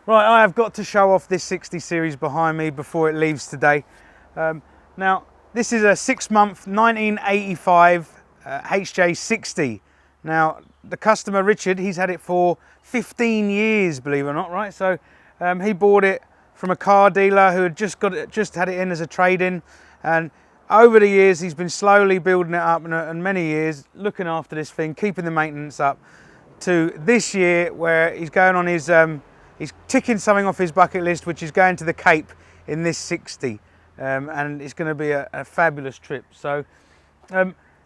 Right, I have got to show off this 60 series behind me before it leaves today. Now, this is a 6-month 1985 HJ60. Now, the customer, Richard, he's had it for 15 years, believe it or not, right? So he bought it from a car dealer who had just had it in as a trade-in, and over the years he's been slowly building it up, and many years looking after this thing, keeping the maintenance up, to this year where he's going on his he's ticking something off his bucket list, which is going to the Cape in this 60, and it's going to be a fabulous trip. So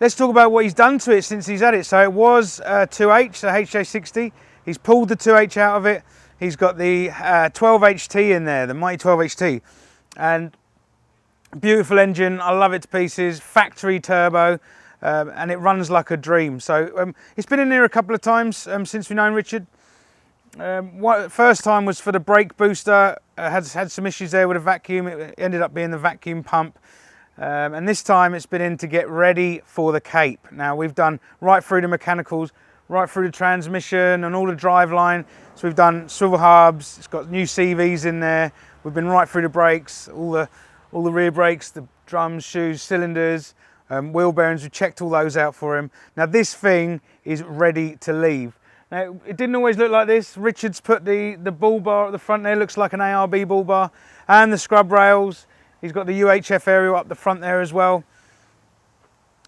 let's talk about what he's done to it since he's had it. So it was 2H, the HJ60. He's pulled the 2H out of it. He's got the 12HT in there, the mighty 12HT, and beautiful engine. I love it to pieces. Factory turbo, and it runs like a dream. So it's been in here a couple of times since we've known Richard. First time was for the brake booster. Had some issues there with a vacuum. It ended up being the vacuum pump. And this time it's been in to get ready for the Cape. Now we've done right through the mechanicals, right through the transmission and all the driveline. So we've done swivel hubs. It's got new CVs in there. We've been right through the brakes, all the rear brakes, the drums, shoes, cylinders, wheel bearings. We checked all those out for him. Now this thing is ready to leave. Now, it didn't always look like this. Richard's put the bull bar at the front there, looks like an ARB bull bar, and the scrub rails. He's got the UHF aerial up the front there as well.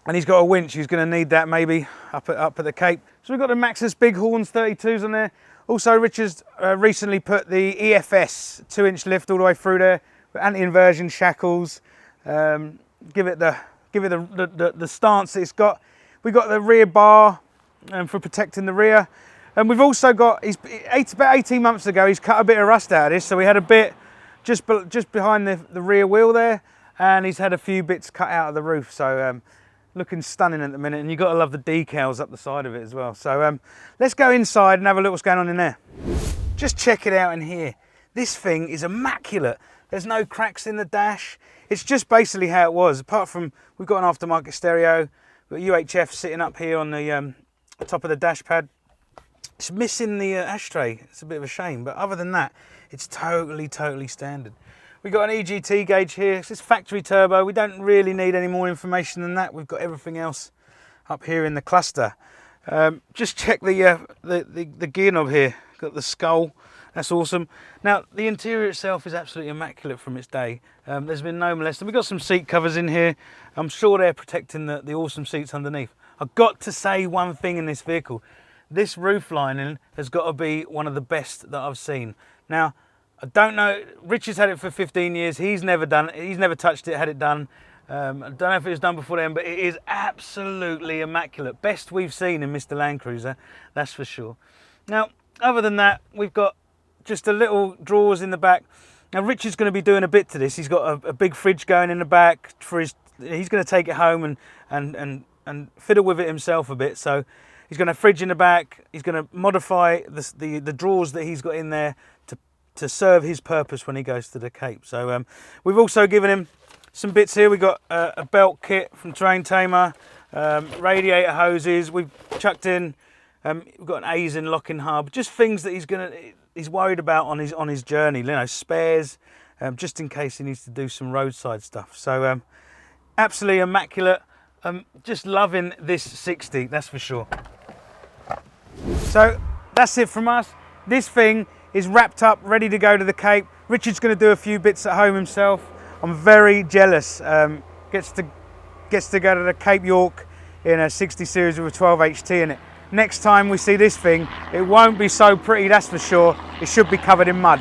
And he's got a winch. He's going to need that maybe up at the Cape. So we've got the Maxxis Big Horns 32s on there. Also, Richard's recently put the EFS 2-inch lift all the way through there, with anti-inversion shackles. Give it the stance that it's got. We've got the rear bar for protecting the rear. And we've also got, about 18 months ago, he's cut a bit of rust out of this. So we had a bit just behind the rear wheel there, and he's had a few bits cut out of the roof. So looking stunning at the minute, and you've got to love the decals up the side of it as well. So let's go inside and have a look what's going on in there. Just check it out in here. This thing is immaculate. There's no cracks in the dash. It's just basically how it was. Apart from, we've got an aftermarket stereo, we've got UHF sitting up here on the top of the dash pad. It's missing the ashtray. It's a bit of a shame, but other than that, it's totally standard. We've got an EGT gauge here. It's factory turbo. We don't really need any more information than that. We've got everything else up here in the cluster. Just check the gear knob here. Got the skull. That's awesome. Now, the interior itself is absolutely immaculate from its day. There's been no molesting. We've got some seat covers in here. I'm sure they're protecting the awesome seats underneath. I've got to say one thing in this vehicle. This roof lining has got to be one of the best that I've seen. Now, I don't know, Richard's had it for 15 years. He's never touched it, had it done. I don't know if it was done before then, but it is absolutely immaculate. Best we've seen in MrLandcruiser, that's for sure. Now, other than that, we've got just a little drawers in the back. Now, Richard's going to be doing a bit to this. He's got a big fridge going in the back for his. He's going to take it home and fiddle with it himself a bit. So he's going to have a fridge in the back. He's going to modify the drawers that he's got in there to serve his purpose when he goes to the Cape. So we've also given him some bits here. We've got a belt kit from Terrain Tamer, radiator hoses. We've chucked in. We've got an Aisin locking hub. Just things that he's worried about on his journey. You know, spares, just in case he needs to do some roadside stuff. So absolutely immaculate. Just loving this 60, that's for sure. So that's it from us. This thing is wrapped up, ready to go to the Cape. Richard's going to do a few bits at home himself. I'm very jealous. Gets to go to the Cape York in a 60 series with a 12HT in it. Next time we see this thing, it won't be so pretty, that's for sure. It should be covered in mud.